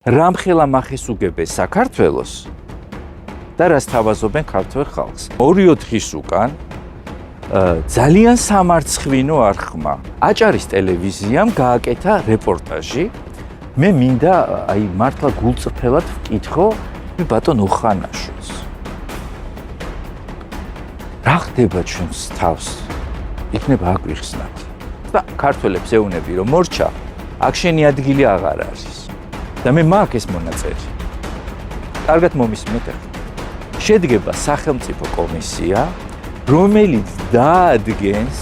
რამხელა მახეს უგებეს საქართველოს და რას თავაზობენ ქართველ ხალხს. 2 დღის უკან ძალიან სამარცხვინო არხმა აჭარის ტელევიზიამ გააკეთა რეპორტაჟი. მე მინდა აი მართლა გულწრფელად ვკითხო ბატონ ოხანაშვილს. რა ხდება ჩვენს თავს? იქნება აგვიხსნათ. და ქართველებს ეუბნები რომ მორჩა, აქ შენი ადგილი აღარ არის. და მე მაქვს ეს მონაწერი. კარგად მომისმენთ ახლა. შედგება სახელმწიფო კომისია, რომელიც დაადგენს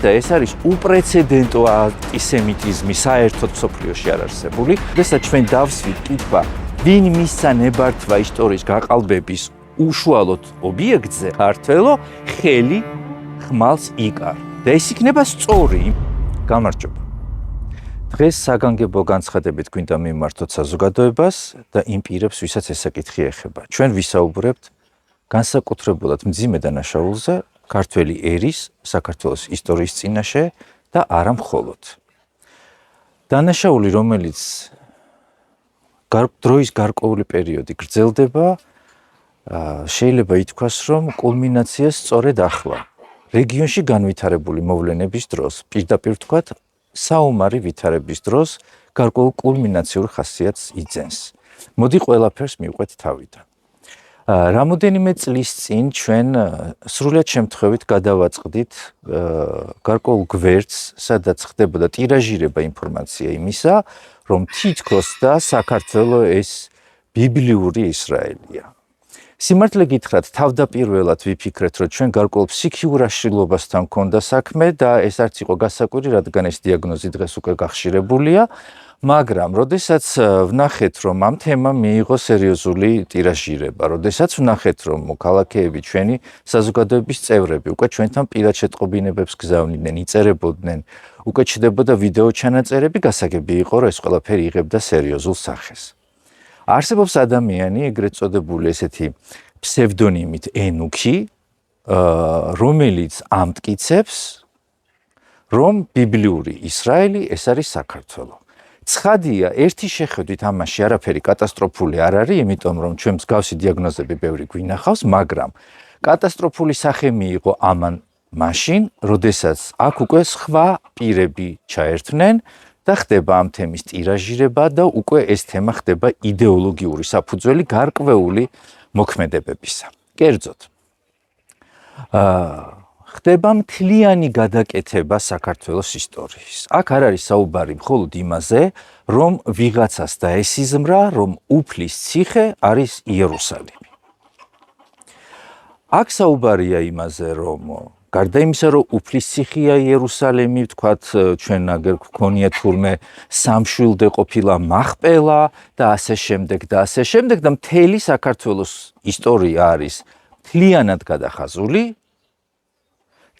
და ეს არის უპრეცედენტო ანტისემიტიზმი საერთოდ მსოფლიოში არ არსებული. როდესაც ჩვენ დავსვით კითხვა, ვინ მისცა ნებართვა ისტორიის გაყალბების უშუალოდ ობიექტზე, ქართველო ხელი ხმალს იკარ. და ეს იქნება სწორი. გამარჯობა. დღეს საგანგებო განცხადებით გვინდა მიმართოთ საზოგადოებას და იმ პირებს, ვისაც ეს საკითხი ეხება. ჩვენ ვისაუბრებთ განსაკუთრებულად მძიმე დანაშაულზე ქართველი ერის, საქართველოს ისტორიის წინაშე და არა მხოლოდ. დანაშაული, რომელიც დროის გარკვეული პერიოდი გრძელდება, შეიძლება ითქვას, რომ კულმინაციას სწორედ ახლა, რეგიონში განვითარებული მოვლენების დროს, პირდაპირ ვთქვათ, საომარი ვითარების დროს გარკვეულ კულმინაციურ ხასიათს იძენს. მოდი ყველაფერს მივყვეთ თავიდან. რამოდენიმე წლის წინ ჩვენ სრულად შემთხვევით გადავაწყდით გარკვეულ გვერდს, სადაც ხდებოდა ტირაჟირება ინფორმაცია იმისა, რომ თითქოს და საქართველო ეს ბიბლიური ისრაელია. სიმართლე გითხრათ, თავდაპირველად ვიფიქრეთ, რომ ჩვენ გარკვეულ ფსიქიურ აშლილობასთან გქონდა საქმე და ეს არც იყო გასაკვირი, რადგან ეს დიაგნოზი დღეს უკვე გახშირებულია, მაგრამ როდესაც ვნახეთ, რომ ამ თემამ მიიღო სერიოზული ტირაჟირება, როდესაც ვნახეთ, რომ მოქალაქეები, ჩვენი საზოგადოების წევრები უკვე ჩვენთან პირად შეტყობინებებს გზავნიდნენ, იწერებოდნენ, უკვე ჩნდებოდა ვიდეო ჩანაწერები, გასაგები იყო, რომ ეს ყველაფერი იღებდა სერიოზულ სახეს. არსებობს ადამიანი, ეგრეთ წოდებული ესეთი ფსევდონიმით ენუქი, რომელიც ამტკიცებს, რომ ბიბლიური ისრაელი ეს არის საქართველო. ცხადია, ერთი შეხედვით ამაში არაფერი კატასტროფული არ არის, იმიტომ რომ ჩვენ მსგავსი დიაგნოზები ბევრი გვინახავს, მაგრამ კატასტროფული სახე მიიღო ამან მაშინ, როდესაც აქ უკვე სხვა პირები ჩაერთვნენ და ხდება ამ თემის ტირაჟირება და უკვე ეს თემა ხდება იდეოლოგიური საფუძველი გარკვეული მოქმედებებისა. კერძოდ, ხდება მთლიანი გადაკეთება საქართველოს ისტორიის. აქ არ არის საუბარი მხოლოდ იმაზე, რომ ვიღაცას დაესიზმრა, რომ უფლის ციხე არის იერუსალიმი. აქ საუბარია იმაზე, რომ გარდა იმისა, რომ უფლის ციხეა იერუსალიმი, ვთქვათ, ჩვენ აგერ გვქონია თურმე სამშვილდე ყოფილა მახპელა და ასე შემდეგ და ასე შემდეგ და მთელი საქართველოს ისტორია არის მთლიანად გადახაზული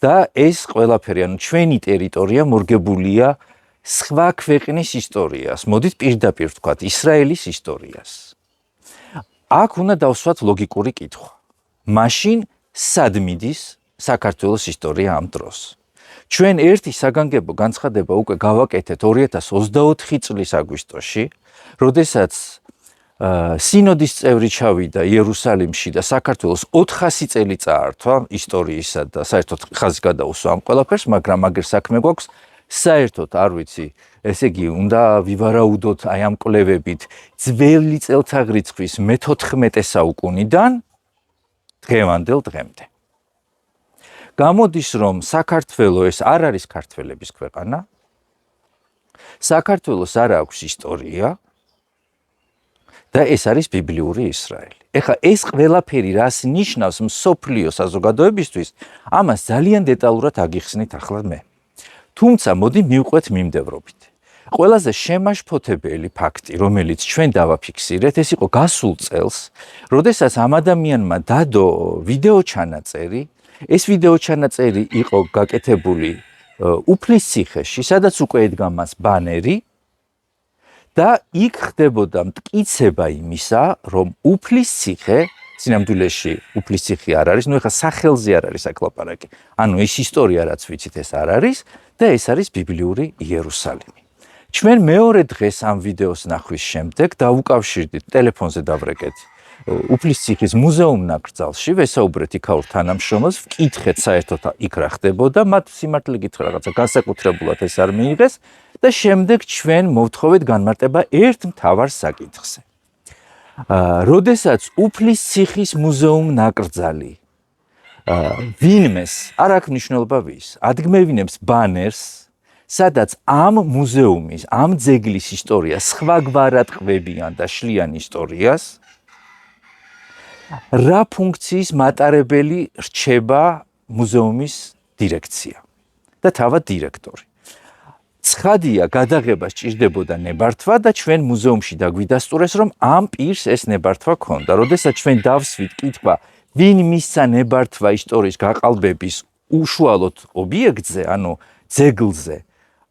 და ეს ყველაფერი, ანუ ჩვენი ტერიტორია მორგებულია სხვა ქვეყნის ისტორიას. მოდით პირდაპირ ვთქვათ, ისრაელის ისტორიას. აქ უნდა დავსვათ ლოგიკური კითხვა. მაშინ სად მიდის საქართველოს ისტორია ამ დროს? ჩვენ ერთი საგანგებო განცხადება უკვე გავაკეთეთ 2024 წლის აგვისტოში, როდესაც სინოდის წევრი ჩავიდა იერუსალიმში და საქართველოს 400 წელი წაართვა ისტორიისა და საერთოდ ხაზი გადაუსვა ამ ყველაფერს, მაგრამ აგერ საქმე გვაქვს საერთოდ არ ვიცი, ესე იგი უნდა ვივარაუდოთ აი ამ კვლევებით ძველი წელთაღრიცხვის მე-14 საუკუნიდან დღევანდელ დღემდე. გამოდის, რომ საქართველო ეს არ არის ქართველების ქვეყანა, საქართველოს არ აქვს ისტორია და ეს არის ბიბლიური ისრაელი. ეხლა ეს ყველაფერი რას ნიშნავს მსოფლიო საზოგადოებისთვის, ამას ძალიან დეტალურად აგიხსნით ახლა მე. თუმცა მოდი მივყვეთ მიმდევრობით. ყველაზე შემაშფოთებელი ფაქტი, რომელიც ჩვენ დავაფიქსირეთ, ეს იყო გასულ წელს, როდესაც ამ ადამიანმა დადო ვიდეო ჩანაწერი. ეს ვიდეო ჩანაწერი იყო გაკეთებული უფლის ციხეში, სადაც უკვე ედგა მას ბანერი და იქ ხდებოდა მტკიცება იმისა, რომ უფლის ციხე, სინამდვილეში უფლის ციხე არ არის, ნუ ეხლა სახელზე არ არის აქ ლაპარაკი. ანუ ეს ისტორია, რაც ვიცით, ეს არ არის და ეს არის ბიბლიური იერუსალიმი. ჩვენ მეორე დღეს ამ ვიდეოს ნახვის შემდეგ დავუკავშირდით ტელეფონზე დავრეკეთ უფლისციხის მუზეუმ ნაკრძალში, ვესაუბრეთ იქაურ თანამშრომელს, ვკითხეთ საერთოდ იქ რა ხდებოდა, მათ სიმართლე გითხრა რაღაცა განსაკუთრებულად ეს არ მიიღეს და შემდეგ ჩვენ მოვთხოვეთ განმარტება ერთ მთავარ საკითხზე. როდესაც უფლისციხის მუზეუმ ნაკრძალი ვინმეს არ აქვს მნიშვნელობა ვის, ადგმევინებს ბანერს, სადაც ამ მუზეუმის, ამ ძეგლის ისტორიას სხვაგვარად ყვებიან და შლიან ისტორიას, რა ფუნქციის მატარებელი რჩება მუზეუმის დირექცია და თავად დირექტორი. ცხადია, გადაღება სჭირდებოდა ნებართვა და ჩვენ მუზეუმში დაგვიდასტურეს, რომ ამ პირს ეს ნებართვა ქონდა. როდესაც ჩვენ დავსვით კითხვა, ვინ მისცა ნებართვა ისტორიის გაყალბების უშუალოდ ობიექტზე, ანუ ძეგლზე,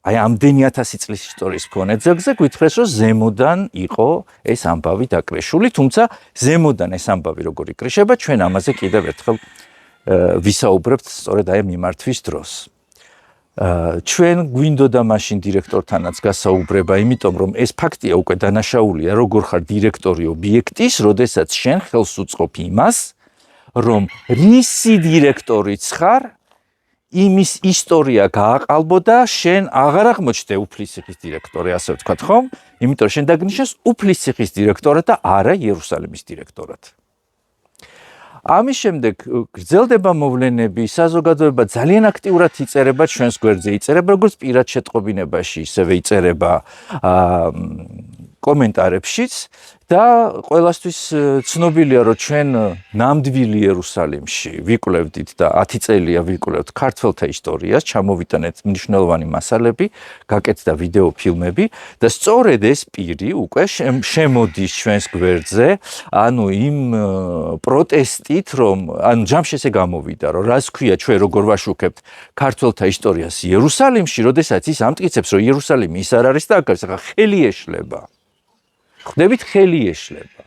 აი ამდენი 1000 წლის ისტორიის მქონე ძეგლზე, გვითხრეს, რომ ზემოდან იყო ეს ამბავი დაკრეშული, თუმცა ზემოდან ეს ამბავი როგორ იკრიშება, ჩვენ ამაზე კიდევ ერთხელ ვისაუბრებთ სწორედ აი მიმართვის დროს. ჩვენ გვინდოდა მაშინ დირექტორთანაც გასაუბრება, იმიტომ რომ ეს ფაქტია უკვე დანაშაულია, როგორ ხარ დირექტორი ობიექტის, როდესაც შენ ხელს უწყობ იმას, რომ რისი დირექტორიც ხარ, იმის ისტორია გააყალბო და შენ აღარ აღმოჩნდე უფლისციხის დირექტორი, ასე ვთქვათ, ხომ? იმიტომ რომ შენ დაგნიშნეს უფლისციხის დირექტორად და არა იერუსალიმის დირექტორად. ამის შემდეგ გრძელდება მოვლენები, საზოგადოება ძალიან აქტიურად იწერება ჩვენს გვერდზე, იწერება როგორც პირად შეტყობინებაში, ისევე იწერება კომენტარებშიც და ყველასთვის ცნობილია, რომ ჩვენ ნამდვილი იერუსალიმში ვიკვლევდით და 10 წელია ვიკვლევთ ქართველთა ისტორიას, ჩამოვიტანეთ მნიშვნელოვანი მასალები, გაკეთდა ვიდეო ფილმები და სწორედ ეს პირი უკვე შემოდის ჩვენს გვერდზე, ანუ იმ პროტესტით, რომ ანუ ჯამში ესე გამოვიდა, რომ რას ქვია ჩვენ როგორ ვაშუქებთ ქართველთა ისტორიას იერუსალიმში, როდესაც ის ამტკიცებს, რომ იერუსალიმი ის არ არის და აქ არის, ახლა ხელი ეშლება. ხვდებით, ხელი ეშლება.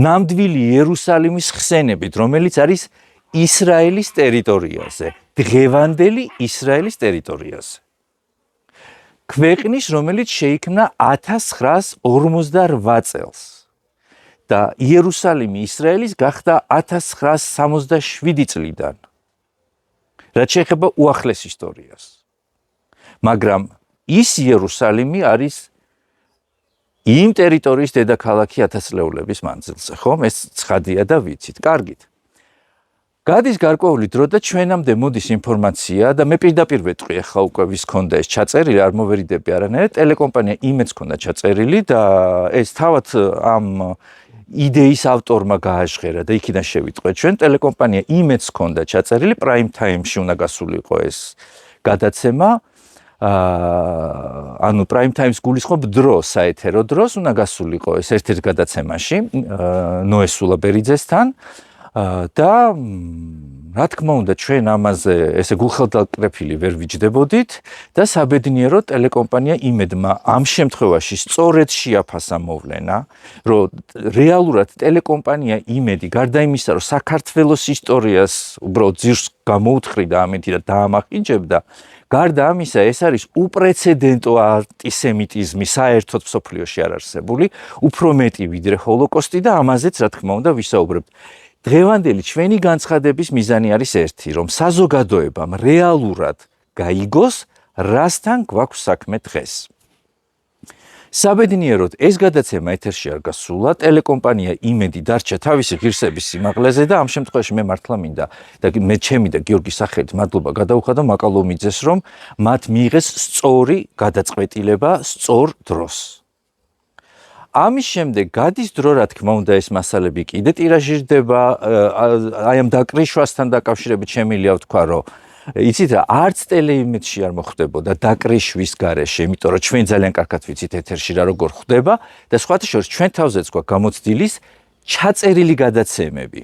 ნამდვილი იერუსალიმის ხსენებით, რომელიც არის ისრაელის ტერიტორიაზე, დღევანდელი ისრაელის ტერიტორიაზე. ქვეყნის, რომელიც შეიქმნა 1948 წელს და იერუსალიმი ისრაელის გახდა 1967 წლიდან, რაც შეეხება უახლეს ისტორიას. მაგრამ ის იერუსალიმი არის იმ ტერიტორიის დედაქალაქი 1000 წლეულების მანძილზე, ხომ? ეს ცხადია და ვიცით. კარგით. გადის გარკვეული დრო და ჩვენამდე მოდის ინფორმაცია და მე პირდაპირ ვეტყვი, ახლა უკვე ვის ქონდა ეს ჩაწერილი, არ მოვერიდები არანაირად, ტელეკომპანია იმედს ქონდა ჩაწერილი და ეს თავად ამ იდეის ავტორმა გააჟღერა და იქიდან შევიტყვეთ ჩვენ, ტელეკომპანია იმედს ქონდა ჩაწერილი, პრაიმ თაიმში უნდა გასულიყო ეს გადაცემა. ანუ პრაიმ თაიმს გულისხმობ დროს, საეთერო დროს უნდა გასულიყო ეს ერთ-ერთ გადაცემაში ნოე სულაბერიძესთან და რა თქმა უნდა ჩვენ ამაზე ესე გულხელდაკრეფილი ვერ ვიჯდებოდით და საბედნიეროდ ტელეკომპანია იმედმა ამ შემთხვევაში სწორედ შეაფასა მოვლენა, რომ რეალურად ტელეკომპანია იმედი გარდა იმისა, რომ საქართველოს ისტორიას უბრალოდ ძირს გამოუთხრიდა ამეთი და დაამახინჯებდა, გარდა ამისა, ეს არის უპრეცედენტო ანტისემიტიზმი საერთოდ მსოფლიოში არ არსებული, უფრო მეტი ვიდრე ჰოლოკოსტი და ამაზეც რა თქმა უნდა ვისაუბრებთ. დღევანდელი ჩვენი განცხადების მიზანი არის ერთი, რომ საზოგადოებამ რეალურად გაიგოს, რასთან გვაქვს საქმე დღეს. საბედნიეროდ ეს გადაცემა ეთერში არ გასულა, ტელეკომპანია იმედი დარჩა თავისი ღირსების სიმაღლეზე და ამ შემთხვევაში მე მართლა მინდა და მე ჩემი და გიორგის სახელით მადლობა გადაუხადა მაკალომიძეს, რომ მათ მიიღეს სწორი გადაწყვეტილება სწორ დროს. ამის შემდეგ გადის დრო, რა თქმა უნდა, ეს მასალები კიდე ტირაჟირდება, აი ამ დაკრიშვასთან დაკავშირებით შემიძლია ვთქვა, რომ იცით რა, არც ტელეიმედში არ მოხდებოდა დაკრიშვის გარეშე, იმიტომ რომ ჩვენ ძალიან კარგად ვიცით ეთერში რა როგორ ხდება და სხვათა შორის ჩვენ თავზეც გვაქვს გამოცდილის ჩაწერილი გადაცემები.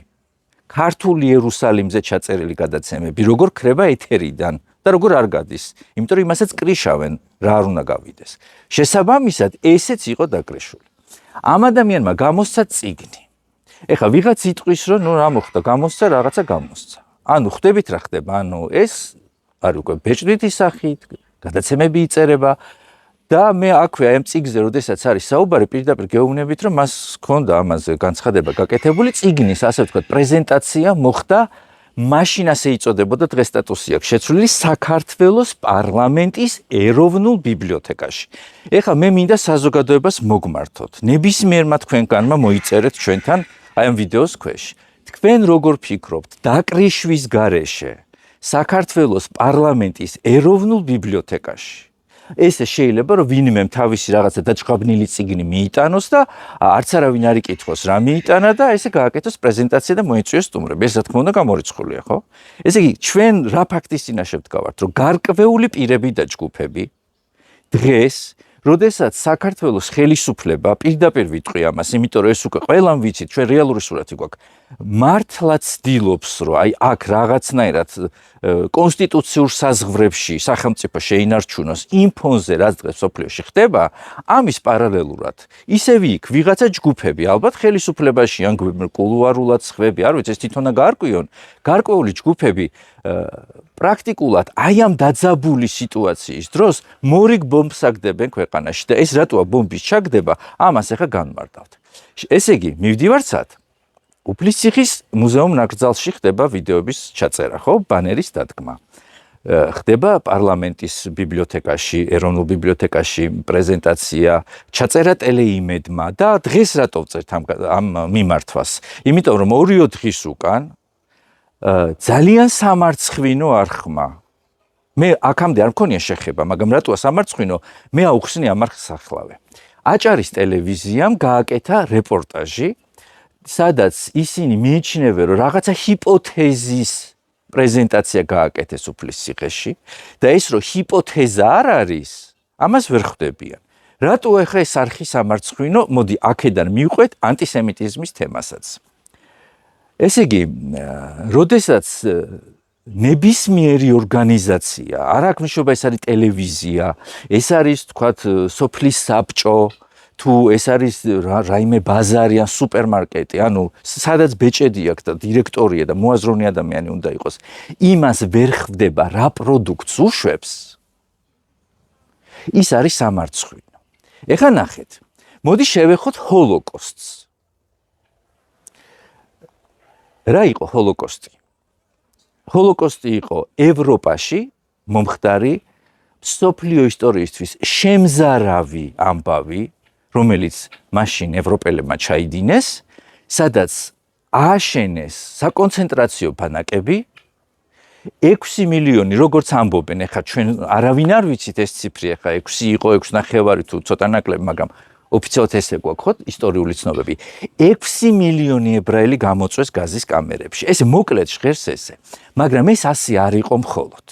ქართული იერუსალიმზე ჩაწერილი გადაცემები, როგორ ქრება ეთერიდან და როგორ არ გადის, იმიტომ რომ იმასაც კრიშავენ, რა არ უნდა გავიდეს. შესაბამისად, ესეც იყო დაკრიშული. ამ ადამიანმა გამოსცა წიგნი. ეხლა ვიღაც იტყვის, რომ ნუ რა მოხდა, გამოსცა რაღაცა გამოსცა. ანუ ხვდებით რა ხდება, ანუ ეს არის უკვე ბეჭდვითი სახით, გადაცემები იწერება და მე აქვე ამ წიგნზე, როდესაც არის საუბარი, პირდაპირ გეუბნებით, რომ მას ჰქონდა ამაზე განცხადება გაკეთებული, წიგნის, ასე ვთქვათ, პრეზენტაცია მოხდა მაშინ ასე იწოდებოდა, დღეს სტატუსი აქვს შეცვლილი საქართველოს პარლამენტის ეროვნულ ბიბლიოთეკაში. ეხლა მე მინდა საზოგადოებას მოგმართოთ. ნებისმიერმა თქვენგანმა მოიწერეთ ჩვენთან აი ამ ვიდეოს ქვეშ. თქვენ როგორ ფიქრობთ, დაკრიშვის გარეშე საქართველოს პარლამენტის ეროვნულ ბიბლიოთეკაში ესე შეიძლება რომ ვინმე თავისი რაღაცა დაჭყაბნილი წიგნი მიიტანოს და არც არავინ არ იკითხოს რა მიიტანა და ესე გააკეთოს პრეზენტაცია და მოეწვიოს სტუმრები. ეს რა თქმა უნდა გამორიცხულია, ხო? ესე იგი ჩვენ რა ფაქტის წინაშე ვდგავართ, რომ გარკვეული პირები და ჯგუფები დღეს როდესაც საქართველოს ხელისუფლება პირდაპირ ვიტყვი ამას, იმიტომ რომ ეს უკვე ყველამ ვიცით, ჩვენ რეალური სურათი გვაქვს. მართლაც ცდილობს, რომ აი აქ რაღაცნაირად კონსტიტუციურ საზღვრებში სახელმწიფო შეინარჩუნოს იმ ფონზე, რაც დღეს სოფლიოში ხდება, ამის პარალელურად ისევ იქ ვიღაცა ჯგუფები, ალბათ ხელისუფლებაში ან კულუარულად სხვები, არ ვიცი, ეს თვითონა გაარკვიონ, გარკვეული ჯგუფები პრაქტიკულად აი ამ დაძაბული სიტუაციის დროს მორიგ ბომბს აგდებენ ქვეყანაში და ეს რატოა ბომბის ჩაგდება, ამას ახლა განმარტავთ. ესე იგი, მივდივარცად უფლისციხის მუზეუმ ნაკრძალში ხდება ვიდეოების ჩაწერა, ხო? ბანერის დადგმა. ხდება პარლამენტის ბიბლიოთეკაში, ეროვნულ ბიბლიოთეკაში პრეზენტაცია, ჩაწერა ტელეიმედმა და დღეს რატო ვწერთ ამ მიმართვას? იმიტომ რომ 2 დღის უკან ძალიან სამარცხვინო არხმა. მე აქამდე არ მქონია შეხება, მაგრამ რატოა სამარცხვინო? მე აუხსნი ამ არხს ახლავე. აჭარის ტელევიზიამ გააკეთა რეპორტაჟი, სადაც ისინი მიიჩნევენ, რომ რაღაცა ჰიპოთეზის პრეზენტაცია გააკეთეს უფლისციხეში და ეს რომ ჰიპოთეზა არ არის, ამას ვერ ხვდებიან. რატო ახლა ეს არხი სამარცხვინო? მოდი აქედან მივყვეთ ანტისემიტიზმის თემასაც. ესე იგი, როდესაც ნებისმიერი ორგანიზაცია, არ აქვს მნიშვნელობა ეს არის ტელევიზია, ეს არის თქვათ სოფლის საბჭო, თუ ეს არის რაიმე ბაზარი ან სუპერმარკეტი, ანუ სადაც ბეჭედი აქვს და დირექტორია და მოაზროვნე ადამიანი უნდა იყოს, იმას ვერ ხვდება რა პროდუქტს უშვებს, ის არის სამარცხვინო. ეხლა ნახეთ, მოდი შევეხოთ ჰოლოკოსტს. რა იყო ჰოლოკოსტი? ჰოლოკოსტი იყო ევროპაში მომხდარი მსოფლიო ისტორიისთვის შემზარავი ამბავი, რომელიც მაშინ ევროპელებმა ჩაიდინეს, სადაც ააშენეს საკონცენტრაციო ბანაკები 6 მილიონი, როგორც ამბობენ, ეხლა ჩვენ არავინ არ ვიცით ეს ციფრი, ეხლა 6 იყო, 6.5 თუ ცოტა ნაკლები, მაგრამ ოფიციალურად ესე გვაქვს ისტორიული ცნობები. 6 მილიონი ებრაელი გამოწვეს გაზის კამერებში. ეს მოკლედ ჟღერს ესე, მაგრამ ეს ასე არ იყო მხოლოდ.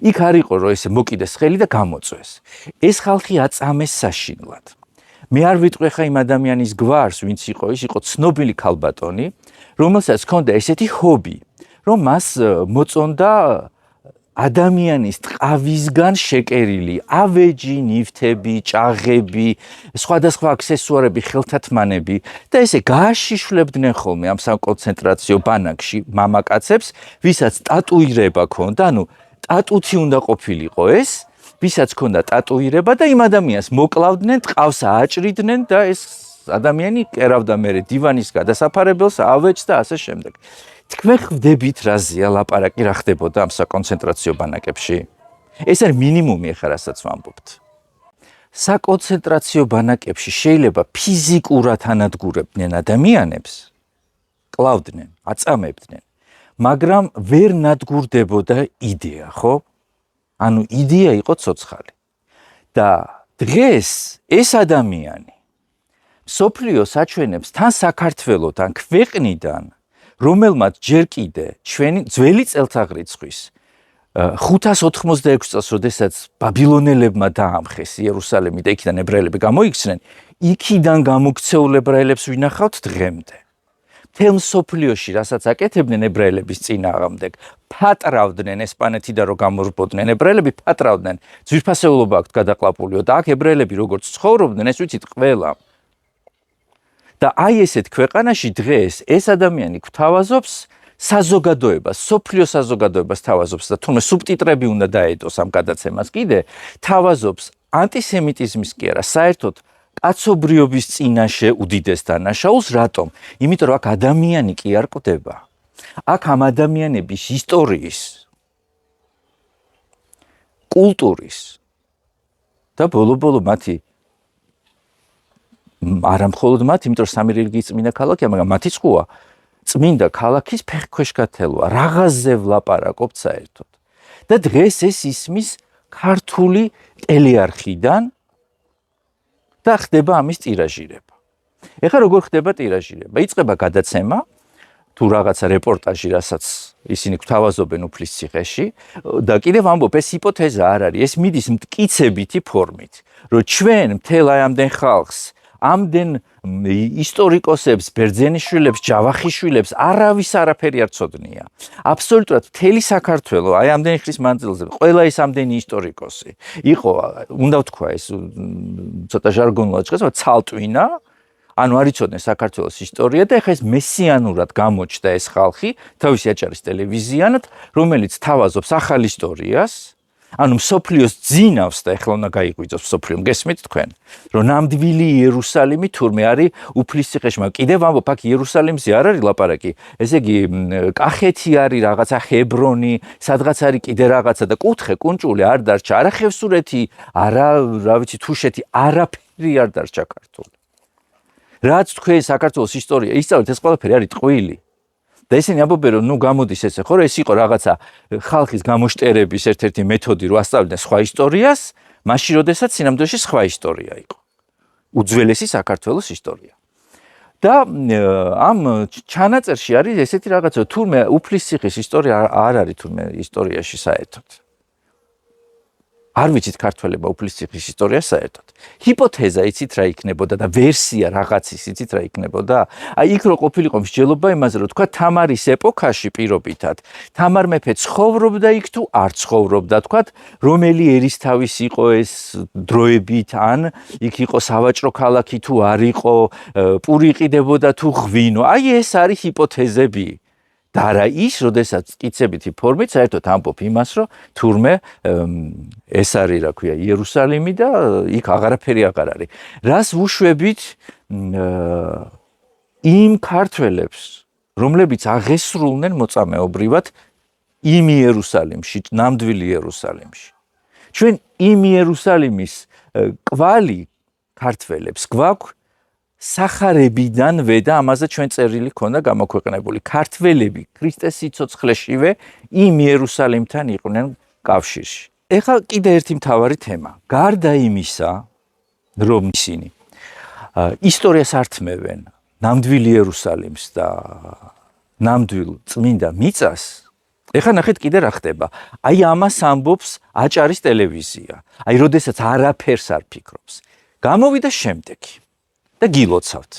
იქ არ იყო რომ ესე მოკიდეს ხელი და გამოწვეს. ეს ხალხი აწამეს საშინლად. მე არ ვიტყვი ხა იმ ადამიანის გვარს, ვინც იყო, ის იყო ცნობილი ქალბატონი, რომელსაც ჰქონდა ესეთი ჰობი, რომ მას მოწონდა ადამიანის ტყავისგან შეკერილი ავეჯი, ნივთები, ჭაღები, სხვადასხვა აქსესუარები, ხელთათმანები და ესე გააშიშვლებდნენ ხოლმე ამ საკონცენტრაციო ბანაკში მამაკაცებს, ვისაც ტატუირება ჰქონდა, ანუ ტატუთი უნდა ყოფილიყო ეს, ვისაც ჰქონდა ტატუირება და იმ ადამიანს მოკლავდნენ, ტყავს ააჭრიდნენ და ეს ადამიანი კერავდა მერე დივანის გადასაფარებელს, ავეჯს და ასე შემდეგ. თქვენ ხვდებით რაზეა ლაპარაკი, რა ხდებოდა ამ საკონცენტრაციო ბანაკებში? ეს არის მინიმუმი ახლა რასაც ვამბობთ. საკონცენტრაციო ბანაკებში შეიძლება ფიზიკურად ანადგურებდნენ ადამიანებს, კლავდნენ, აწამებდნენ, მაგრამ ვერ ნადგურდებოდა იდეა, ხო? ანუ იდეა იყო ცოცხალი. და დღეს ეს ადამიანი მსოფლიოს აჩვენებს თან საქართველოსთან, ქვეყნიდან, რომელმაც ჯერ კიდე ჩვენი ძველი წელთაღრიცხვის 586 წელს, როდესაც ბაბილონელებმა დაამხეს იერუსალიმი და იქიდან ებრაელები გამოიქცნენ, იქიდან გამოქცეულ ებრაელებს ვინახავთ დღემდე. მთელ მსოფლიოში, რასაც აკეთებდნენ ებრაელების წინააღმდეგ, ფატრავდნენ ესპანეთი და რო გამორბოდნენ ებრაელები, ფატრავდნენ. ძვირფასეულობა აქვთ გადაყლაპულიო და აქ ებრაელები როგორც ცხოვრობდნენ, ეს ვიცით ყველა. და აი ესეთ ქვეყანაში დღეს ეს ადამიანი გვთავაზობს საზოგადოებას, სოფლიო საზოგადოებას თავაზობს და თუმცა სუბტიტრები უნდა დაედოს ამ გადაცემას კიდე, თავაზობს ანტისემიტიზმის კი არა, საერთოდ კაცობრიობის წინაშე უდიდეს დანაშაულს, რატომ? იმიტომ რომ აქ ადამიანი კი არ კვდება. აქ ამ ადამიანების ისტორიის, კულტურის და ბოლო-ბოლო მათი არა მხოლოდ მათ, იმიტომ რომ სამი რელიგიის წმინდა ქალაქია, მაგრამ მათი წყუა წმინდა ქალაქის ფეხქვეშ გათელვა, რაღაცზე ვლაპარაკობთ საერთოდ. და დღეს ეს ისმის ქართული ტელეარხიდან და ხდება ამის ტირაჟირება. ეხლა როგორ ხდება ტირაჟირება? იწყება გადაცემა, თუ რაღაცა რეპორტაჟი, რასაც ისინი გვთავაზობენ უფლისციხეში და კიდევ ამბობ, ეს ჰიპოთეზა არ არის, ეს მიდის მტკიცებითი ფორმით, რომ ჩვენ მთელ აი ამდენ ხალხს ამდენ ისტორიკოსებს, ბერძენიშვილებს, ჯავახიშვილებს არავის არაფერი არ ცოდნია. აბსოლუტურად მთელი საქართველო, აი ამდენი ხნის მანძილზე, ყველა ეს ამდენი ისტორიკოსი იყო, უნდა ვთქვა ეს ცოტა ჟარგონულად ჟღერს, ცალტვინა, ანუ არ იცოდნენ საქართველოს ისტორია და ეხლა ეს მესიანურად გამოჩნდა ეს ხალხი, თავისი აჭარის ტელევიზიანად, რომელიც თავაზობს ახალ ისტორიას, ანუ მსოფლიოს ძინავს და ეხლა უნდა გაიღვიძოს მსოფლიომ, გესმით თქვენ, რომ ნამდვილი იერუსალიმი თურმე არის უფლისციხეში, მაგრამ კიდევ ამბობ, აქ იერუსალიმზე არ არის ლაპარაკი, ესე იგი კახეთი არის, რაღაცა ჰებრონი, სადღაც არის კიდე რაღაცა და კუთხე, კუნჭული არ დარჩა, არა ხევსურეთი, არა, რა ვიცი, თუშეთი, არაფერი არ დარჩა ქართული. რაც თქვენ საქართველოს ისტორია ისწავლეთ, ეს ყველაფერი არის ტყვილი. და ისინი ამბობენ, რომ ნუ გამოდის ესე, ხო, ეს იყო რაღაცა ხალხის გამოშტერების ერთ-ერთი მეთოდი, რომ ასწავლიდნენ სხვა ისტორიას, მაშინ როდესაც სინამდვილეში სხვა ისტორია იყო. უძველესი საქართველოს ისტორია. და ამ ჩანაწერში არის ესეთი რაღაცა, თურმე უფლისციხის ისტორია არ არის თურმე ისტორიაში საერთოდ. არ ვიცით ქართველებმა უფლისციხის ისტორია საერთოდ. ჰიპოთეზა იცით რა იქნებოდა და ვერსია რაღაცის იცით რა იქნებოდა? აი იქ რო ყოფილიყო მსჯელობა იმაზე, რომ თქვა თამარის ეპოქაში პირობითად, თამარ მეფე ცხოვრობდა იქ თუ არ ცხოვრობდა, თქვა რომელი ერისთავის იყო ეს დროებით, ან იქ იყო სავაჭრო ქალაქი თუ არ იყო, პური იყიდებოდა თუ ღვინო. აი ეს არის ჰიპოთეზები. და არა ის, როდესაც მტკიცებითი ფორმით საერთოდ ამბობ იმას, რომ თურმე ეს არის, რა ქვია, იერუსალიმი და იქ აღარაფერი აღარ არის. რას ვუშვებით იმ ქართველებს, რომლებიც აღესრულნენ მოწამეობრივად იმ იერუსალიმში, ნამდვილ იერუსალიმში. ჩვენ იმ იერუსალიმის კვალი ქართველებს გვაქვს სახარებიდანვე და ამაზე ჩვენ წერილი ქონდა გამოქვეყნებული. ქართველები ქრისტეს სიცოცხლეშივე იმ იერუსალიმთან იყვნენ კავშირში. ეხლა კიდე ერთი მთავარი თემა. გარდა იმისა, რომ ისინი ისტორიას ართმევენ ნამდვილ იერუსალიმს და ნამდვილ წმინდა მიწას, ეხლა ნახეთ კიდე რა ხდება. აი ამას ამბობს აჭარის ტელევიზია. აი როდესაც არაფერს არ ფიქრობს. გამოვიდა შემდეგი. და გილოცავთ.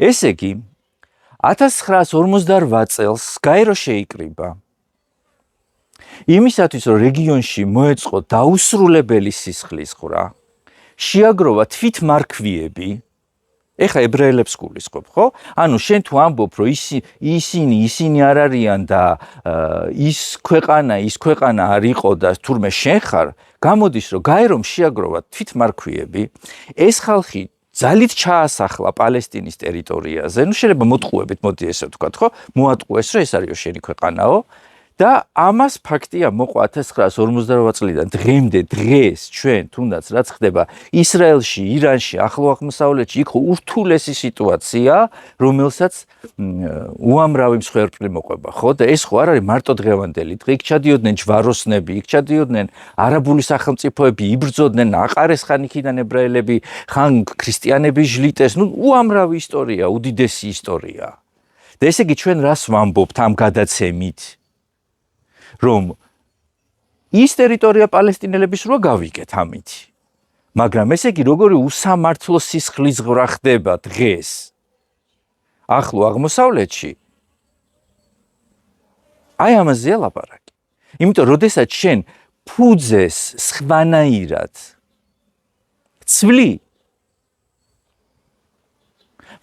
ესე იგი 1958 წელს გაერო შეიკრიბა. იმისათვის რომ რეგიონში მოეწყო დაუსრულებელი სისხლის ხრა, შეაგროვა თვითმარქვიები, ეხა ებრაელებს გულისხმობ, ხო? ანუ შენ თუ ამბობ, რომ ისინი არ არიან და ის ქვეყანა არ იყო და თურმე შენ ხარ, გამოდის რომ გაერომ შეაგროვა თვითმარქვიები, ეს ხალხი ძალით ჩაასახლა პალესტინის ტერიტორიაზე, ნუ შეიძლება მოტყუებით, მოდი ესე ვთქვათ, ხო? მოატყუეს, რომ ეს არის შენი ქვეყანაო და ამას ფაქტია მოყვა 1948 წლიდან დღემდე დღეს ჩვენ თუნდაც რაც ხდება ისრაელში, ირანში, ახლო აღმოსავლეთში, იქ ურთულესი სიტუაცია, რომელსაც უამრავი მსხვერპლი მოყვება, ხო? და ეს ხო არ არის მარტო დღევანდელი დღე, იქ ჩადიოდნენ ჯვაროსნები, იქ ჩადიოდნენ არაბული სახელმწიფოები, იბრძოდნენ, აყარეს ხან იქიდან ებრაელები, ხან ქრისტიანები ჟლიტეს, ნუ უამრავი ისტორია, უდიდესი ისტორია. და ესე იგი ჩვენ რას ვამბობთ ამ გადაცემით? რომ ის ტერიტორია პალესტინელების რო გავიგეთ ამით. მაგრამ ესე იგი როგორი უსამართლო სისხლის ღვრა ხდება დღეს ახლო აღმოსავლეთში. აი ამაზეა ლაპარაკი. იმიტომ როდესაც შენ ფუძეს სხვანაირად ცვლი,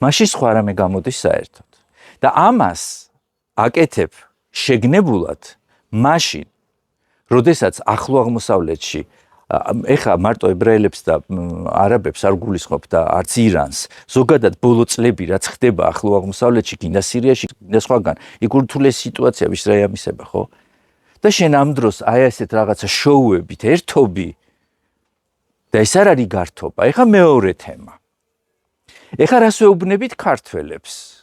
მაშინ სხვა რამე გამოდის საერთოდ. და ამას აკეთებ შეგნებულად მაშინ, როდესაც ახლო აღმოსავლეთში ეხა მარტო ებრაელებს და არაბებს არ გულისხმობ და არც ირანს, ზოგადად ბოლო წლები რაც ხდება ახლო აღმოსავლეთში, გინდა სირიაში, გინდა სხვაგან, იქ ურთულეს სიტუაცია ვის რა ამისება, ხო? და შენ ამ დროს აი ასეთ რაღაცა შოუებით ერთობი და ეს არ არის გართობა. ეხა მეორე თემა. ეხა რას ვეუბნებით ქართველებს?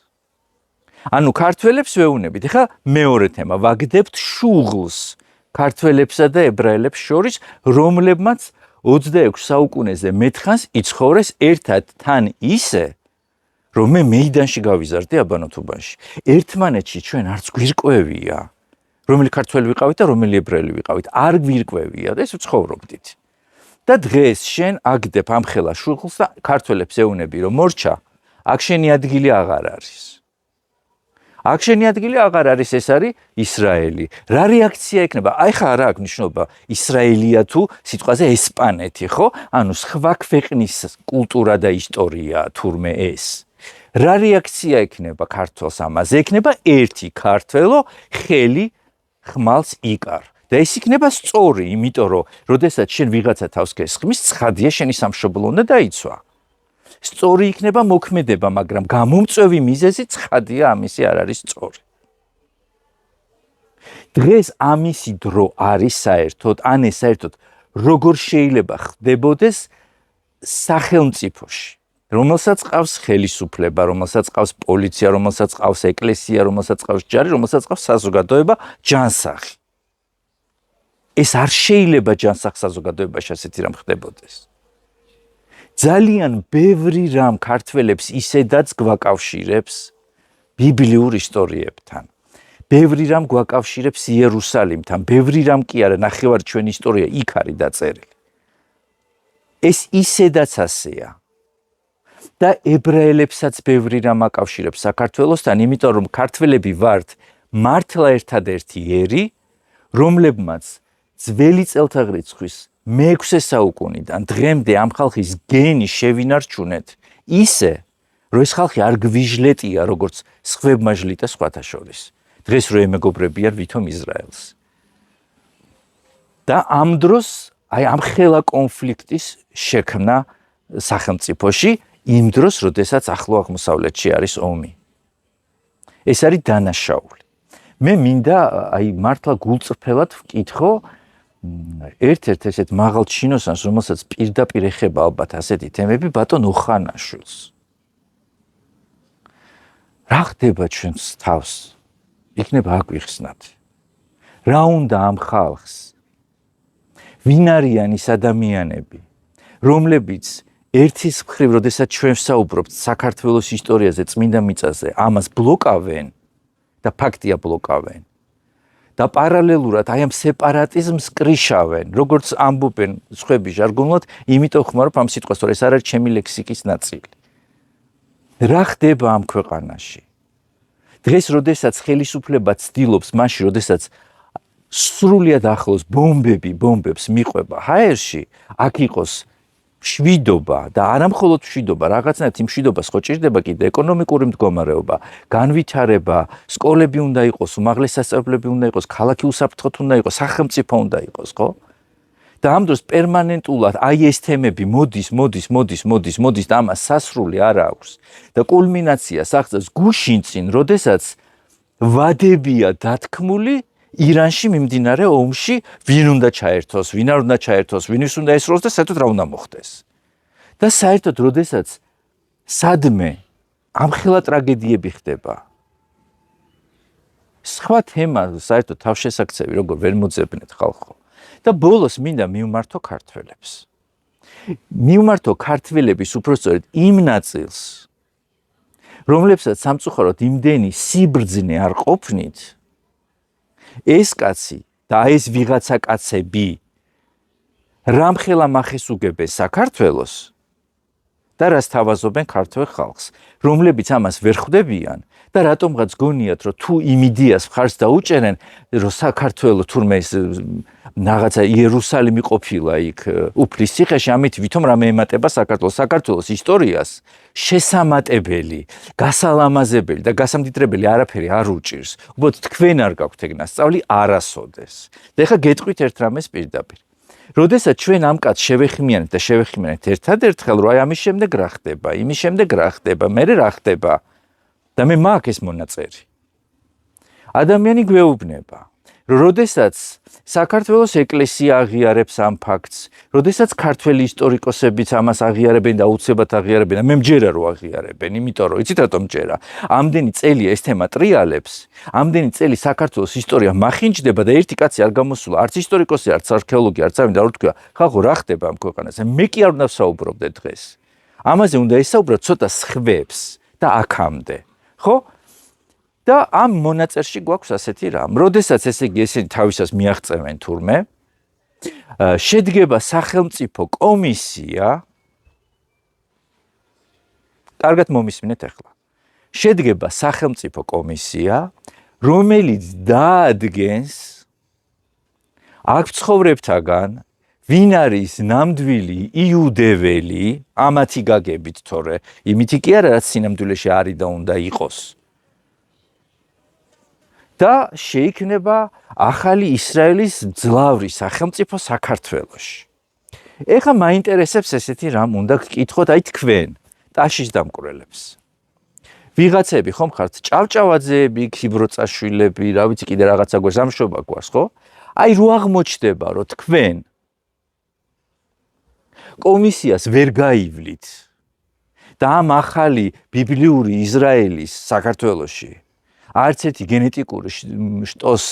ანუ ქართველებს ვეუბნებით. ეხა მეორე თემა, ვაგდებთ შუღლს ქართველებსა და ებრაელებს შორის, რომლებმაც 26 საუკუნეზე მეთხანს იცხოვრეს ერთად თან ისე, რომ მე მეიდანში გავიზარდე აბანოთუბანში. ერთმანეთში ჩვენ არც გვირკვევია, რომელი ქართველი ვიყავით და რომელი ებრაელი ვიყავით, არ გვირკვევია და ეს ვცხოვრობდით. და დღეს შენ აგდებ ამხელა შუღლს და ქართველებს ეუბნები, რომ მორჩა, აქ შენი ადგილი აღარ არის. აქ შენი ადგილი აღარ არის, ეს არის ისრაელი. რა რეაქცია ექნება? აი ხა რა აქვს ნიშნობა ისრაელია თუ სიტყვაზე ესპანეთი, ხო? ანუ სხვა ქვეყნის კულტურა და ისტორია თურმე ეს. რა რეაქცია ექნება ქართველს ამაზე? ექნება ერთი ქართველო ხელი ხმალს იკარ. და ეს იქნება სწორი, იმიტომ რომ როდესაც შენ ვიღაცა თავს გესხმის, ცხადია შენი სამშობლო უნდა დაიცვა. სწორი იქნება მოქმედება, მაგრამ გამომწვევი მიზეზი ცხადია ამისი არ არის სწორი. დღეს ამისი დრო არის საერთოდ, ან ეს საერთოდ როგორ შეიძლება ხდებოდეს სახელმწიფოში, რომელსაც ყავს ხელისუფლება, რომელსაც ყავს პოლიცია, რომელსაც ყავს ეკლესია, რომელსაც ყავს ჯარი, რომელსაც ყავს საზოგადოება, ჯანსაღი. ეს არ შეიძლება ჯანსაღ საზოგადოებაში ასეთი რამ ხდებოდეს. ძალიან ბევრი რამ ქართველებს ისედაც გვაკავშირებს ბიბლიურ ისტორიებთან. ბევრი რამ გვაკავშირებს იერუსალიმთან, ბევრი რამ კი არა, ნახევარი ჩვენი ისტორია იქ არის დაწერილი. ეს ისედაც ასეა. და ებრაელებსაც ბევრი რამ აკავშირებს საქართველოსთან, იმიტომ რომ ქართველები ვართ მართლა ერთადერთი ერი, რომლებმაც ძველი წელთაღრიცხვის მე-6 საუკუნიდან დღემდე ამ ხალხის გენი შევინარჩუნეთ ისე, რომ ეს ხალხი არ გვიჟლეტია, როგორც სხვებმა ჟლიტა სხვათა შორის. დღეს რო ემეგობრებიან ვითომ ისრაელს. და ამ დროს, აი ამ ხელა კონფლიქტის შექმნა სახელმწიფოში, იმ დროს, როდესაც ახლო აღმოსავლეთში არის ომი. ეს არის დანაშაული. მე მინდა აი მართლა გულწრფელად ვკითხო ერთ-ერთ ესეთ მაღალ ჩინოსანს, რომელსაც პირდაპირ ეხება ალბათ ასეთი თემები, ბატონ ოხანაშვილს. რა ხდება ჩვენს თავს? იქნება აგვიხსნათ. რა უნდა ამ ხალხს? ვინ არიან ის ადამიანები, რომლებიც ერთის მხრივ, როდესაც ჩვენ ვსაუბრობთ საქართველოს ისტორიაზე, წმინდა მიწაზე, ამას ბლოკავენ და ფაქტია ბლოკავენ. და პარალელურად აი ამ სეპარატიზმს კრიშავენ, როგორც ამბობენ სხვები ჟარგონულად, იმიტომ ხმარობ ამ სიტყვას, რომ ეს არ არის ჩემი ლექსიკის ნაწილი. რა ხდება ამ ქვეყანაში? დღეს, როდესაც ხელისუფლება ცდილობს, მაშინ, როდესაც სრულიად ახლოს ბომბებს მიყვება ჰაერში, აქ იყოს მშვიდობა და არა მხოლოდ მშვიდობა, რაღაცნაირად იმ მშვიდობას ხო ჭირდება კიდე ეკონომიკური მდგომარეობა, განვითარება, სკოლები უნდა იყოს, უმაღლეს სასწავლებლები უნდა იყოს, ქალაქი უსაფრთხოდ უნდა იყოს, სახელმწიფო უნდა იყოს, ხო? და ამ დროს პერმანენტულად აი ეს თემები მოდის და ამას სასრული არ აქვს. და კულმინაციას აღწევს გუშინ წინ, როდესაც ვადებია დათქმული ირანში მიმდინარე ომში, ვინ უნდა ჩაერთოს, ვინ არ უნდა ჩაერთოს, ვინვის უნდა ესროლოს და საერთოდ რა უნდა მოხდეს. და საერთოდ, როდესაც სადმე ამხელა ტრაგედიები ხდება, სხვა თემა საერთოდ თავშესაქცევი როგორ ვერ მოძებნეთ ხალხო. და ბოლოს მინდა მივმართო ქართველებს. მივმართო ქართველების უпростоრედ იმ ნაწილს, რომლებსაც სამწუხაროდ იმდენი სიბრძნე არ ყოფნით, ეს კაცი და ეს ვიღაცა კაცები რამხელა მახეს უგებეს საქართველოს და რას თავაზობენ ქართველ ხალხს, რომლებიც ამას ვერ ხვდებიან და რატომღაც გონიათ, რომ თუ იმ იდეას მხარს დაუჭერენ, რომ საქართველოს თურმე რაღაცა იერუსალიმი ყოფილა იქ უფლის ციხეში, ამით ვითომ რამე ემატება საქართველოს ისტორიას შესამატებელი, გასალამაზებელი და გასამდიდრებელი არაფერი არ უჭირს. უბრალოდ თქვენ არ გაქვთ ეგ ნასწავლი არასოდეს. და ეხლა გეტყვით ერთ რამეს პირდაპირ. როდესაც ჩვენ ამ კაცს შევეხმიანეთ ერთადერთხელ, რომ აი ამის შემდეგ რა ხდება, იმის შემდეგ რა ხდება, მერე რა ხდება და მე მაქვს ეს მონაწერი. ადამიანი გვეუბნება, რომ როდესაც საქართველოს ეკლესია აღიარებს ამ ფაქტს, როდესაც ქართველი ისტორიკოსებიც ამას აღიარებენ და აუცილებლად აღიარებენ და მე მჯერა რომ აღიარებენ, იმიტომ რომ იცით რატომ მჯერა? ამდენი წელი ეს თემა ტრიალებს, ამდენი წელი საქართველოს ისტორია მახინჯდება და ერთი კაცი არ გამოსულა, არც ისტორიკოსი, არც არქეოლოგი, არც ამი და არ თქვა, ხალხო რა ხდება ამ ქვეყანაზე? მე კი არ უნდა ვსაუბრობდე დღეს. ამაზე უნდა ესაუბრო ცოტა სხვებს და აქამდე. ხო? და ამ მონაწერში გვაქვს ასეთი რამ. როდესაც ესე იგი ესენი თავისას მიაღწევენ თურმე, შედგება სახელმწიფო კომისია. კარგად მომისმინეთ ახლა. შედგება სახელმწიფო კომისია, რომელიც დაადგენს აქ მცხოვრებთაგან ვინ არის ნამდვილი იუდეველი, ამათი გაგებით თორე, იმითი კი არა, რაც სინამდვილეში არის და უნდა იყოს. და შეიქმნება ახალი ისრაელის მძლავრი სახელმწიფო საქართველოში. ეხლა მაინტერესებს ესეთი რამ უნდა გკითხოთ აი თქვენ, ტაშის დამკვრელებს. ვიღაცები ხომ ხართ ჭავჭავაძეები, ქიბროწაშვილები, რა ვიცი კიდე რაღაცა გვერს ამშობა გვარს, ხო? აი რო აღმოჩნდება, რომ თქვენ კომისიას ვერ გაივლით და ამ ახალი ბიბლიური ისრაელის საქართველოში არც ერთი გენეტიკური შტოს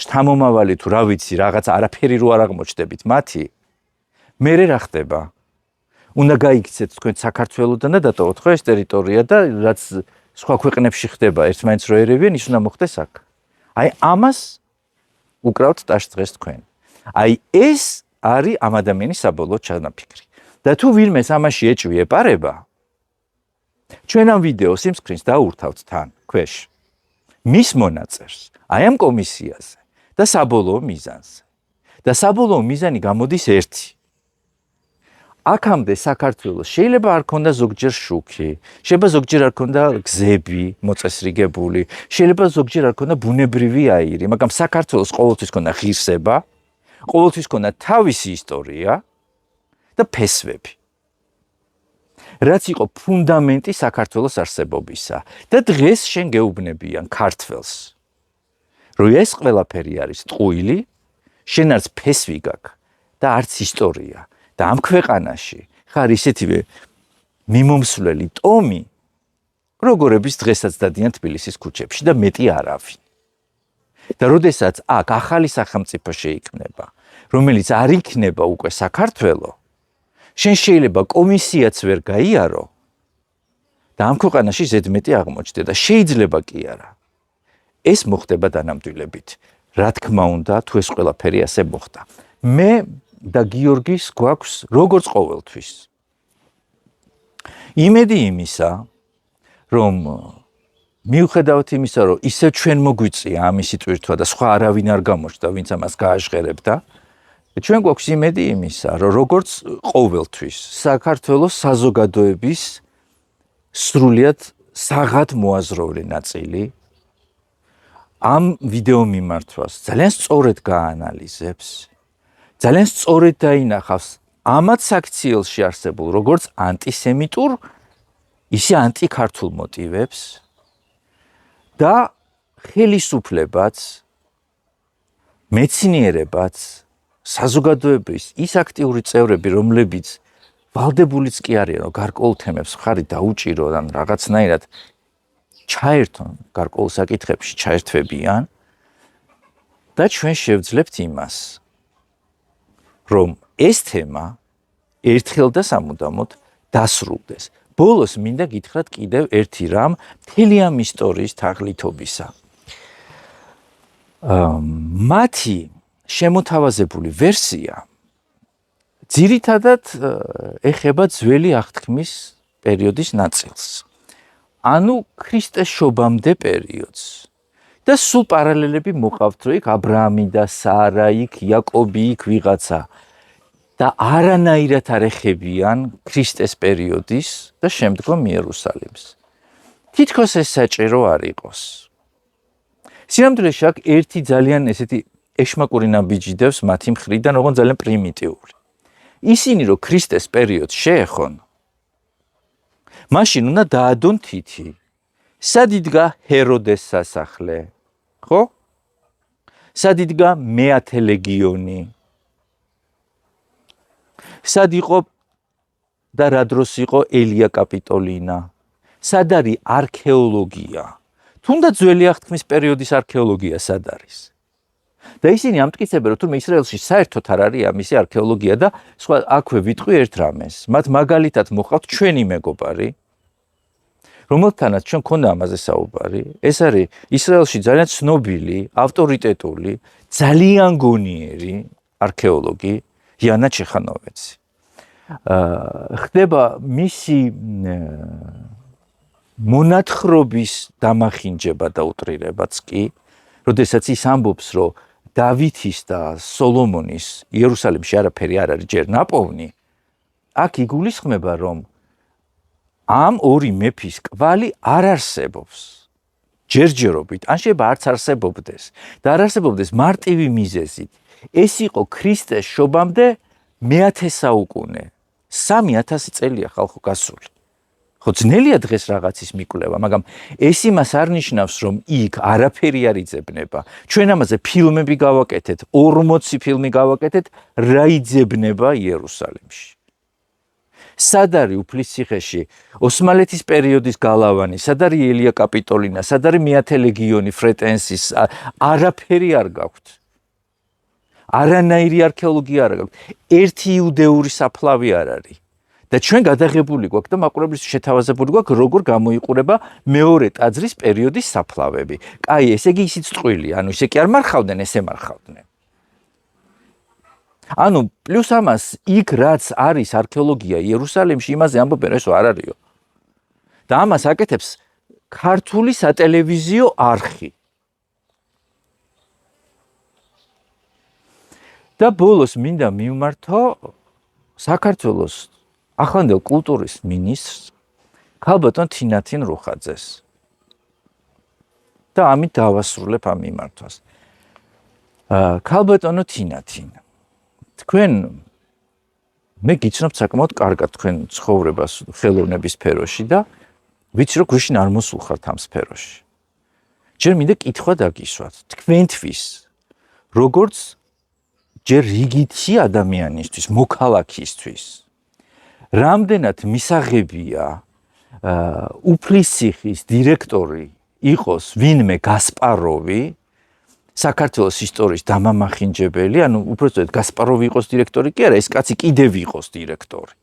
შთამომავალი თუ რა ვიცი რაღაც არაფერი რო არ აღმოჩნდებით მათი, მერე რა ხდება? უნდა გაიქცეთ თქვენ საქართველოდან და დატოვოთ ხო ეს ტერიტორია და რაც სხვა ქვეყნებში ხდება ერთმანეთს რო ერევიან, ის უნდა მოხდეს აქ. აი ამას უკრავთ ტაშს დღეს თქვენ. აი ეს არის ამ ადამიანის საბოლოო ჩანაფიქრი. და თუ ვინმეს ამაში ეჭვი ეპარება, ჩვენ ამ ვიდეოს იმ სკრინს დაურთავთ თან ქვეშ. მის მონაწერს, აი ამ კომისიაზე და საბოლოო მიზანზე. და საბოლოო მიზანი გამოდის ერთი. აქამდე საქართველოს შეიძლება არ ქონდა ზოგჯერ შუქი, შეიძლება ზოგჯერ არ ქონდა გზები მოწესრიგებული, შეიძლება ზოგჯერ არ ქონდა ბუნებრივი აირი, მაგრამ საქართველოს ყოველთვის ქონდა ღირსება, ყოველთვის ქონდა თავისი ისტორია და ფესვები. რაც იყო ფუნდამენტი საქართველოს არსებობისა და დღეს შენ გეუბნებიან ქართველს, რომ ეს ყველაფერი არის ტყუილი, შენ არც ფესვი გაქვს და არც ისტორია და ამ ქვეყანაში ხარ ისეთივე მიმომსვლელი ტომი, როგორების დღესაც დადიან თბილისის ქუჩებში და მეტი არავინ. და როდესაც აქ ახალი სახელმწიფო შეიქმნება, რომელიც არ იქნება უკვე საქართველო, შენ შეიძლება კომისიაც ვერ გაიარო და ამ ქვეყანაში ზედმეტი აღმოჩნდება და შეიძლება კი არა. ეს მოხდება დანამდვილებით. რა თქმა უნდა, თუ ეს ყველაფერი ასე მოხდა. მე და გიორგის გვაქვს როგორც ყოველთვის. იმედი იმისა, რომ მიუხედავად იმისა, რომ ისევ ჩვენ მოგვიწია ამისი ტვირთვა და სხვა არავინ არ გამოჩნდა, ვინც ამას გააჟღერებდა, ჩვენ გვაქვს იმედი იმისა, რომ როგორც ყოველთვის საქართველოს საზოგადოების სრულიად საღად მოაზროვნე ნაწილი ამ ვიდეო მიმართვას ძალიან სწორედ გაანალიზებს, ძალიან სწორედ დაინახავს ამათ საქციელში არსებულ როგორც ანტისემიტურ, ისე ანტიქართულ მოტივებს და ხელისუფლებაც, მეცნიერებაც, საზოგადოების ის აქტიური წევრები, რომლებიც ვალდებულიც კი არიან, რომ გარკვეულ თემებს მხარი დაუჭირო ან რაღაცნაირად ჩაერთონ გარკვეულ საკითხებში ჩაერთვებიან და ჩვენ შევძლებთ იმას, რომ ეს თემა ერთხელ და სამუდამოდ დასრულდეს. ბოლოს მინდა გითხრათ კიდევ ერთი რამ მთელი ამ ისტორიის თაღლითობისა. მათი შემოთავაზებული ვერსია ძირითადად ეხება ძველი აღთქმის პერიოდის ნაწილს. ანუ ქრისტეს შობამდე პერიოდს. და სულ პარალელები მოყავთ, რომ იქ აბრაამი და სარა, იქ იაკობი, იქ ვიღაცა და არანაირად არ ეხებიან ქრისტეს პერიოდის და შემდგომ იერუსალიმს. თითქოს ეს საჭირო არ იყოს. სინამდვილეში აქ ერთი ძალიან ესეთი ეშმაკური ნაბიჯი დევს მათი მხრიდან, ოღონდ ძალიან პრიმიტიული. ისინი რომ ქრისტეს პერიოდს შეეხონ, მაშინ უნდა დაადონ თითი. სად იდგა ჰეროდეს სასახლე? ხო? სად იდგა მეათე ლეგიონი? სად იყო და რა დროს იყო ელია კაპიტოლინა? სად არის არქეოლოგია? თუნდაც ძველი აღთქმის პერიოდის არქეოლოგია სად არის? და ისინი ამტკიცებენ, რომ თურმე ისრაელში საერთოდ არ არის ამისი არქეოლოგია და სხვა აქვე ვიტყვი ერთ რამეს. მათ მაგალითად მოყავთ ჩვენი მეგობარი, რომელთანაც ჩვენ ქონდა ამაზე საუბარი. ეს არის ისრაელში ძალიან ცნობილი, ავტორიტეტული, ძალიან გონიერი არქეოლოგი იანა ჩეხანოვეცი. ხდება მისი მონათხრობის დამახინჯება და უტრირებაც კი, როდესაც ის ამბობს, რომ დავითის და სოლომონის იერუსალიმში არაფერი არ არის ჯერ ნაპოვნი, აქ იგულისხმება, რომ ამ ორი მეფის კვალი არ არსებობს. ჯერჯერობით, ან შეიძლება არც არსებობდეს და არ არსებობდეს მარტივი მიზეზით. ეს იყო ქრისტეს შობამდე მეათე საუკუნე. 3000 წელია ხალხო გასული. ხო ძნელია დღეს რაღაცის მიკვლევა, მაგრამ ეს იმას არ ნიშნავს, რომ იქ არაფერი არ იძებნება. ჩვენ ამაზე ფილმები გავაკეთეთ, 40 ფილმი გავაკეთეთ, რა იძებნება იერუსალიმში. სად არის უფლისციხეში ოსმალეთის პერიოდის გალავანი, სად არის ელია კაპიტოლინა, სად არის მეათე ლეგიონი ფრეტენსის, არაფერი არ გაქვთ. არანაირი არქეოლოგია არ გაქვთ. ერთი იუდეური საფლავი არ არის. და ჩვენ გადაღებული გვაქვს და მაყურებლის შეთავაზებული გვაქვს, როგორ გამოიყურება მეორე ტაძრის პერიოდის საფლავები. კაი, ესე იგი ისიც წყვილი, ანუ ისე კი არ მარხავდნენ, ესე მარხავდნენ. ანუ პლუს ამას იქ რაც არის არქეოლოგია იერუსალიმში, იმაზე ამბობენ, ესო არ არისო. და ამას აკეთებს ქართული სატელევიზიო არხი. და ბოლოს მინდა მივმართო საქართველოს ახლანდელ კულტურის მინისტრს ქალბატონ თინათინ რუხაძეს. და ამით დავასრულებ ამ მიმართვას. ქალბატონო თინათინ, თქვენ მე გიცნობთ საკმაოდ კარგად თქვენ ცხოვრებას ხელოვნების სფეროში და ვიცი რომ გვიშინ არ მოსულხართ ამ სფეროში. ჯერ მინდა კითხვა დაგისვათ, თქვენთვის როგორც ჯერ რიგითი ადამიანისთვის, მოქალაქისთვის, რამდენად მისაღებია უფლისციხის დირექტორი იყოს ვინმე გასპაროვი, საქართველოს ისტორიის დამამახინჯებელი, ანუ უბრალოდ გასპაროვი იყოს დირექტორი კი არა, ეს კაცი კიდევ იყოს დირექტორი.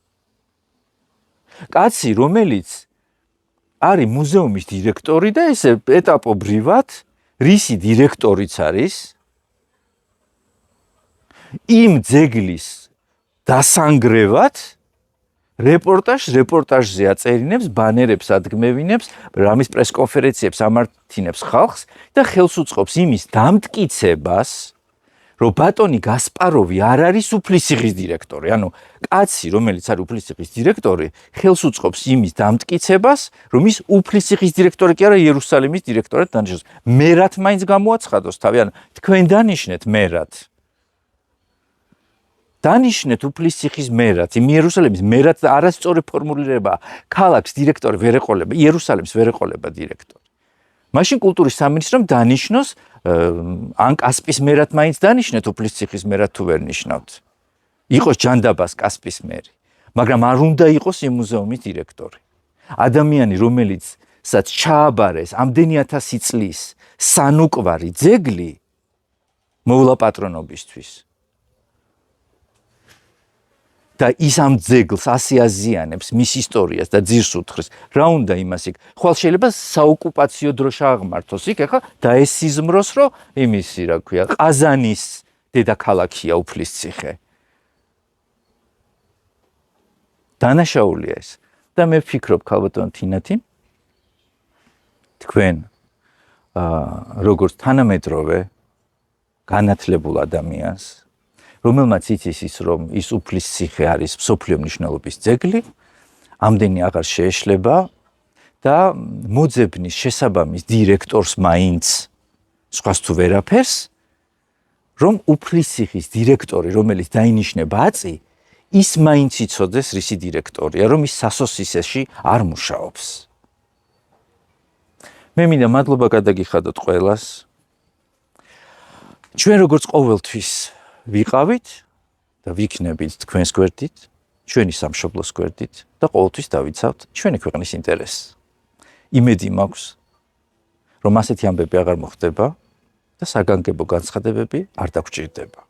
კაცი, რომელიც არის მუზეუმის დირექტორი და ესე ეტაპობრივად რისი დირექტორიც არის, იმ ძეგლის დასანგრევად რეპორტაჟზე აწერინებს, ბანერებს ადგმევინებს, რამის პრესკონფერენციებს ამართინებს ხალხს და ხელს უწყობს იმის დამტკიცებას, რომ ბატონი გასპაროვი არ არის უფლისციხის დირექტორი. ანუ კაცი, რომელიც არის უფლისციხის დირექტორი, ხელს უწყობს იმის დამტკიცებას, რომ ის უფლისციხის დირექტორი კი არა, იერუსალიმის დირექტორად დანიშნოს. მერად მაინც გამოაცხადოს თავი, ანუ თქვენ დანიშნეთ მერად. დანიშნეთ უფლისციხის მერად, იმ იერუსალიმის მერად და არასწორი ფორმულირება, ქალაქს დირექტორი ვერ ეყოლება, იერუსალიმს ვერ ეყოლება დირექტორი. მაშინ კულტურის სამინისტრომ დანიშნოს, ან კასპის მერად მაინც დანიშნეთ უფლისციხის მერად თუ ვერ ნიშნავთ. იყოს ჯანდაბას კასპის მერი, მაგრამ არ უნდა იყოს იმ მუზეუმის დირექტორი. ადამიანი, რომელიცაც ჩააბარეს ამდენი 1000 წლის სანუკვარი ძეგლი მოვლა პატრონობისთვის. და ის ამ ძეგლს ასე აზიანებს მის ისტორიას და ძირს უთხრეს, რა უნდა იმას იქ. ხვალ შეიძლება საოკუპაციო დროში აღმართოს იქ, ეხლა დაესიზმროს, რომ იმისი, რა ქვია, ყაზანის დედაქალაქია უფლისციხე. დანაშაულია ეს. და მე ვფიქრობ, ქალბატონო თინათი, თქვენ როგორც თანამედროვე განათლებულ ადამიანს, რომელმაც იცის ის, რომ ის უფლის ციხე არის მსოფლიო მნიშვნელობის ძეგლი, ამდენი აღარ შეეშლება და მოძებნის შესაბამის დირექტორს მაინც სხვას თუ ვერაფერს, რომ უფლის ციხის დირექტორი, რომელიც დაინიშნება აწი, ის მაინც იცოდეს რისი დირექტორია, რომ ის სასოსისეში არ მუშაობს. მე მინდა მადლობა გადაგიხადოთ ყველას. ჩვენ როგორც ყოველთვის ვიყავით და ვიქნებით თქვენს გვერდით, ჩვენი სამშობლოს გვერდით და ყოველთვის დავიცავთ ჩვენი ქვეყნის ინტერესს. იმედი მაქვს, რომ ასეთი ამბები აღარ მოხდება და საგანგებო განცხადებები არ დაგჭირდება.